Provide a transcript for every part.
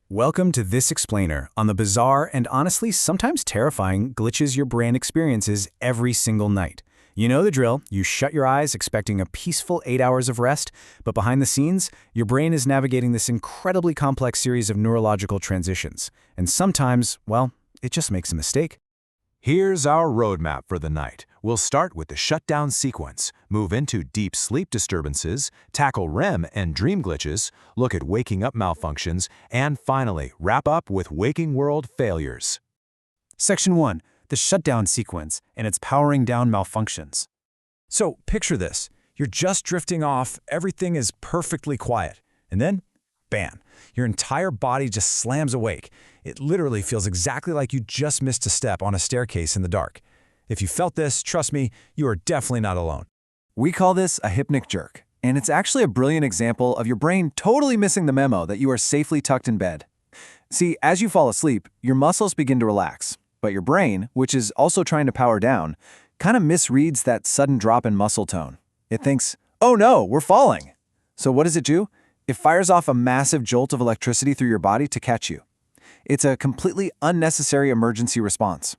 Welcome to This Explainer on the bizarre and honestly sometimes terrifying glitches your brain experiences every single night. You know the drill. You shut your eyes expecting a peaceful 8 hours of rest, but behind the scenes, your brain is navigating this incredibly complex series of neurological transitions. And sometimes, well, it just makes a mistake. Here's our roadmap for the night. We'll start with the shutdown sequence, move into deep sleep disturbances, tackle REM and dream glitches, look at waking up malfunctions, and finally, wrap up with waking world failures. Section 1. The shutdown sequence and its powering down malfunctions. So picture this. You're just drifting off, everything is perfectly quiet. And then, bam, your entire body just slams awake. It literally feels exactly like you just missed a step on a staircase in the dark. If you felt this, trust me, you are definitely not alone. We call this a hypnic jerk, and it's actually a brilliant example of your brain totally missing the memo that you are safely tucked in bed. See, as you fall asleep, your muscles begin to relax, but your brain, which is also trying to power down, kind of misreads that sudden drop in muscle tone. It thinks, oh no, we're falling. So what does it do? It fires off a massive jolt of electricity through your body to catch you. It's a completely unnecessary emergency response.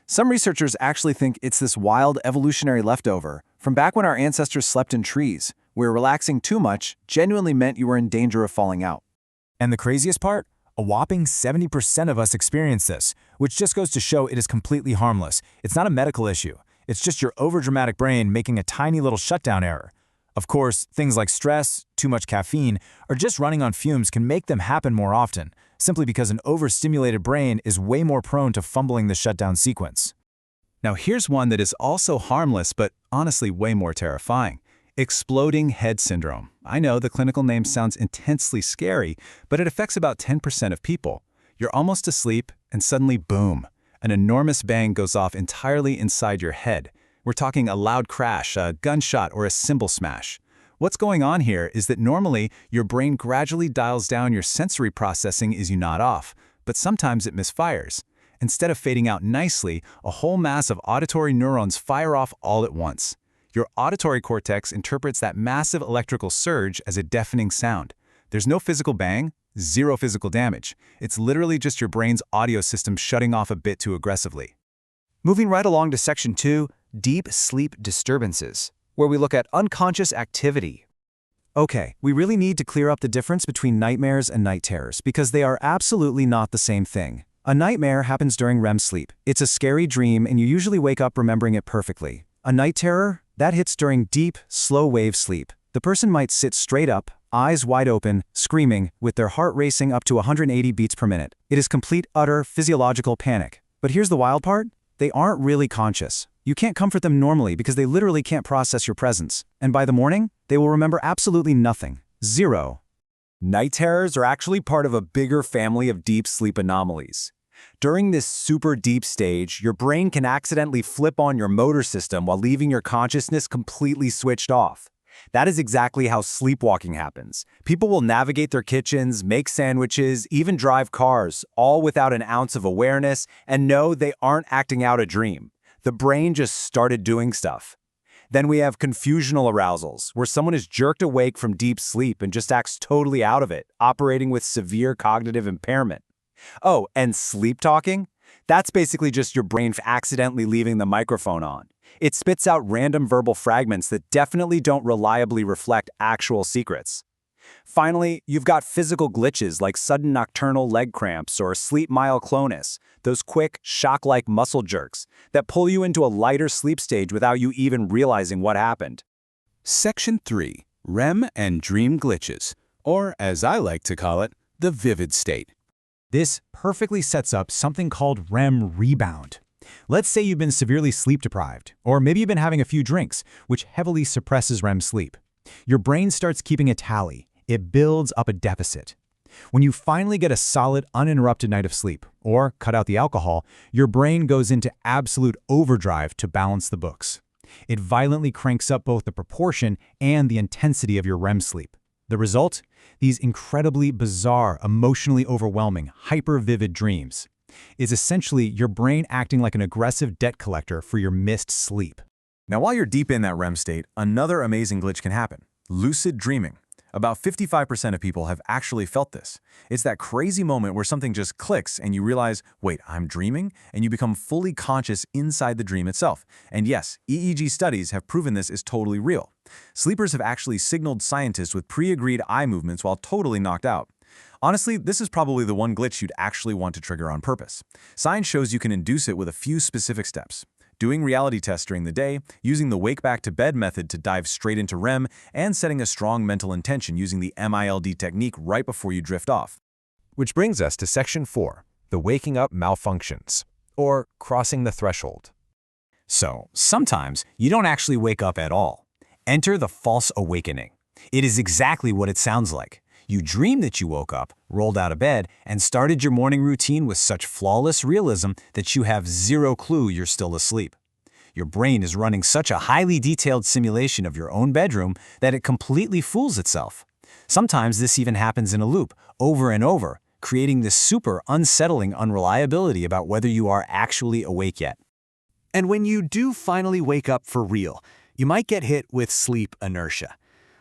Some researchers actually think it's this wild evolutionary leftover from back when our ancestors slept in trees, where relaxing too much genuinely meant you were in danger of falling out. And the craziest part? A whopping 70% of us experience this, which just goes to show it is completely harmless. It's not a medical issue. It's just your overdramatic brain making a tiny little shutdown error. Of course, things like stress, too much caffeine, or just running on fumes can make them happen more often, simply because an overstimulated brain is way more prone to fumbling the shutdown sequence. Now here's one that is also harmless, but honestly way more terrifying. Exploding head syndrome. I know the clinical name sounds intensely scary, but it affects about 10% of people. You're almost asleep, and suddenly, boom, an enormous bang goes off entirely inside your head. We're talking a loud crash, a gunshot, or a cymbal smash. What's going on here is that normally your brain gradually dials down your sensory processing as you nod off, but sometimes it misfires. Instead of fading out nicely, a whole mass of auditory neurons fire off all at once. Your auditory cortex interprets that massive electrical surge as a deafening sound. There's no physical bang, zero physical damage. It's literally just your brain's audio system shutting off a bit too aggressively. Moving right along to Section 2, Deep Sleep Disturbances, where we look at unconscious activity. Okay, we really need to clear up the difference between nightmares and night terrors because they are absolutely not the same thing. A nightmare happens during REM sleep. It's a scary dream and you usually wake up remembering it perfectly. A night terror? That hits during deep, slow-wave sleep. The person might sit straight up, eyes wide open, screaming, with their heart racing up to 180 beats per minute. It is complete, utter, physiological panic. But here's the wild part. They aren't really conscious. You can't comfort them normally because they literally can't process your presence. And by the morning, they will remember absolutely nothing. Zero. Night terrors are actually part of a bigger family of deep sleep anomalies. During this super deep stage, your brain can accidentally flip on your motor system while leaving your consciousness completely switched off. That is exactly how sleepwalking happens. People will navigate their kitchens, make sandwiches, even drive cars, all without an ounce of awareness, and know they aren't acting out a dream. The brain just started doing stuff. Then we have confusional arousals, where someone is jerked awake from deep sleep and just acts totally out of it, operating with severe cognitive impairment. Oh, and sleep talking? That's basically just your brain accidentally leaving the microphone on. It spits out random verbal fragments that definitely don't reliably reflect actual secrets. Finally, you've got physical glitches like sudden nocturnal leg cramps or sleep myoclonus, those quick, shock-like muscle jerks that pull you into a lighter sleep stage without you even realizing what happened. Section 3. REM and dream glitches, or as I like to call it, the vivid state. This perfectly sets up something called REM rebound. Let's say you've been severely sleep deprived, or maybe you've been having a few drinks, which heavily suppresses REM sleep. Your brain starts keeping a tally. It builds up a deficit. When you finally get a solid, uninterrupted night of sleep, or cut out the alcohol, your brain goes into absolute overdrive to balance the books. It violently cranks up both the proportion and the intensity of your REM sleep. The result? These incredibly bizarre, emotionally overwhelming, hyper-vivid dreams. Is essentially your brain acting like an aggressive debt collector for your missed sleep. Now, while you're deep in that REM state, another amazing glitch can happen: lucid dreaming. About 55% of people have actually felt this. It's that crazy moment where something just clicks and you realize, wait, I'm dreaming? And you become fully conscious inside the dream itself. And yes, EEG studies have proven this is totally real. Sleepers have actually signaled scientists with pre-agreed eye movements while totally knocked out. Honestly, this is probably the one glitch you'd actually want to trigger on purpose. Science shows you can induce it with a few specific steps. Doing reality tests during the day, using the wake-back-to-bed method to dive straight into REM, and setting a strong mental intention using the MILD technique right before you drift off. Which brings us to Section 4, the waking up malfunctions, or crossing the threshold. So, sometimes you don't actually wake up at all. Enter the false awakening. It is exactly what it sounds like. You dream that you woke up, rolled out of bed, and started your morning routine with such flawless realism that you have zero clue you're still asleep. Your brain is running such a highly detailed simulation of your own bedroom that it completely fools itself. Sometimes this even happens in a loop, over and over, creating this super unsettling unreliability about whether you are actually awake yet. And when you do finally wake up for real, you might get hit with sleep inertia.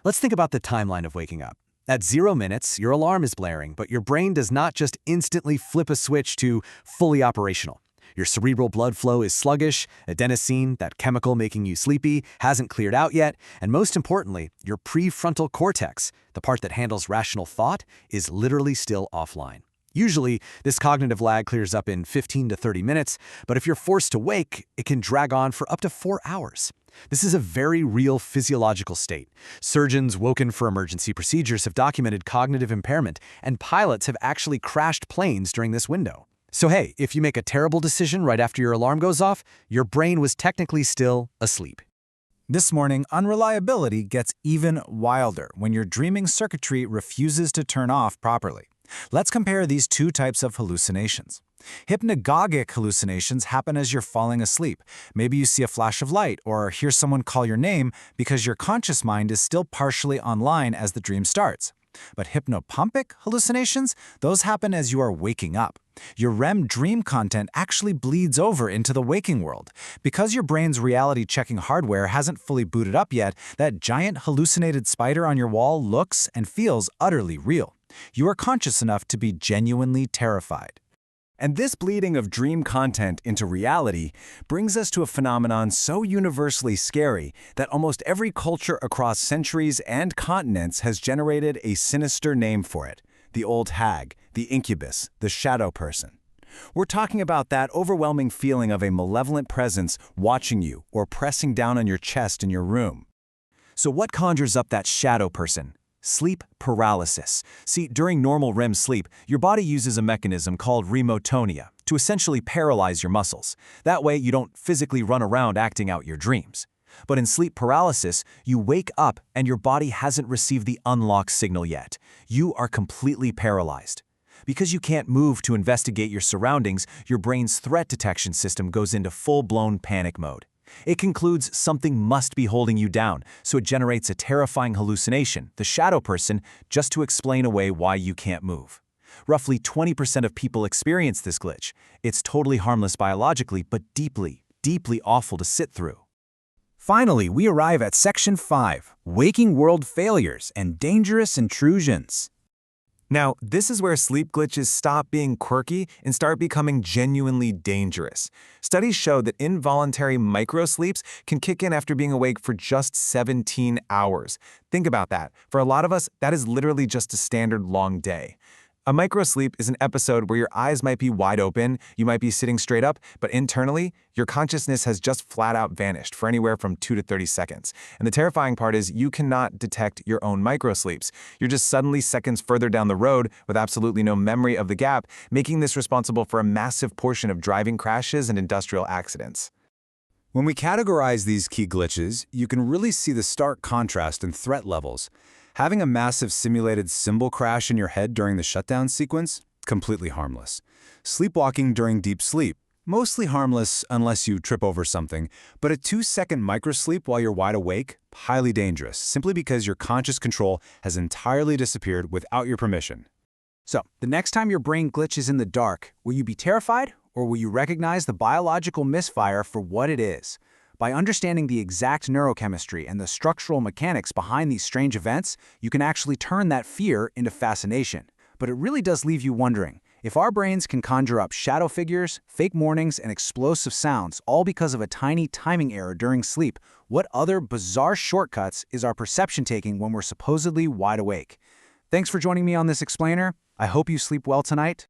Let's think about the timeline of waking up. At 0 minutes, your alarm is blaring, but your brain does not just instantly flip a switch to fully operational. Your cerebral blood flow is sluggish, adenosine, that chemical making you sleepy, hasn't cleared out yet, and most importantly, your prefrontal cortex, the part that handles rational thought, is literally still offline. Usually, this cognitive lag clears up in 15 to 30 minutes, but if you're forced to wake, it can drag on for up to 4 hours. This is a very real physiological state. Surgeons woken for emergency procedures have documented cognitive impairment, and pilots have actually crashed planes during this window. So hey, if you make a terrible decision right after your alarm goes off, your brain was technically still asleep. This morning, unreliability gets even wilder when your dreaming circuitry refuses to turn off properly. Let's compare these two types of hallucinations. Hypnagogic hallucinations happen as you're falling asleep. Maybe you see a flash of light or hear someone call your name because your conscious mind is still partially online as the dream starts. But hypnopompic hallucinations, those happen as you are waking up. Your REM dream content actually bleeds over into the waking world. Because your brain's reality-checking hardware hasn't fully booted up yet, that giant hallucinated spider on your wall looks and feels utterly real. You are conscious enough to be genuinely terrified. And this bleeding of dream content into reality brings us to a phenomenon so universally scary that almost every culture across centuries and continents has generated a sinister name for it: the old hag, the incubus, the shadow person. We're talking about that overwhelming feeling of a malevolent presence watching you or pressing down on your chest in your room. So what conjures up that shadow person? Sleep paralysis. See, during normal REM sleep, your body uses a mechanism called remotonia to essentially paralyze your muscles. That way, you don't physically run around acting out your dreams. But in sleep paralysis, you wake up and your body hasn't received the unlock signal yet. You are completely paralyzed. Because you can't move to investigate your surroundings, your brain's threat detection system goes into full-blown panic mode. It concludes something must be holding you down, so it generates a terrifying hallucination, the shadow person, just to explain away why you can't move. Roughly 20% of people experience this glitch. It's totally harmless biologically, but deeply, deeply awful to sit through. Finally, we arrive at Section 5, Waking World Failures and Dangerous Intrusions. Now, this is where sleep glitches stop being quirky and start becoming genuinely dangerous. Studies show that involuntary microsleeps can kick in after being awake for just 17 hours. Think about that. For a lot of us, that is literally just a standard long day. A microsleep is an episode where your eyes might be wide open, you might be sitting straight up, but internally, your consciousness has just flat out vanished for anywhere from 2 to 30 seconds. And the terrifying part is you cannot detect your own microsleeps. You're just suddenly seconds further down the road with absolutely no memory of the gap, making this responsible for a massive portion of driving crashes and industrial accidents. When we categorize these key glitches, you can really see the stark contrast in threat levels. Having a massive simulated cymbal crash in your head during the shutdown sequence? Completely harmless. Sleepwalking during deep sleep? Mostly harmless unless you trip over something, but a 2-second microsleep while you're wide awake? Highly dangerous, simply because your conscious control has entirely disappeared without your permission. So, the next time your brain glitches in the dark, will you be terrified, or will you recognize the biological misfire for what it is? By understanding the exact neurochemistry and the structural mechanics behind these strange events, you can actually turn that fear into fascination. But it really does leave you wondering, if our brains can conjure up shadow figures, fake mornings, and explosive sounds all because of a tiny timing error during sleep, what other bizarre shortcuts is our perception taking when we're supposedly wide awake? Thanks for joining me on this explainer. I hope you sleep well tonight.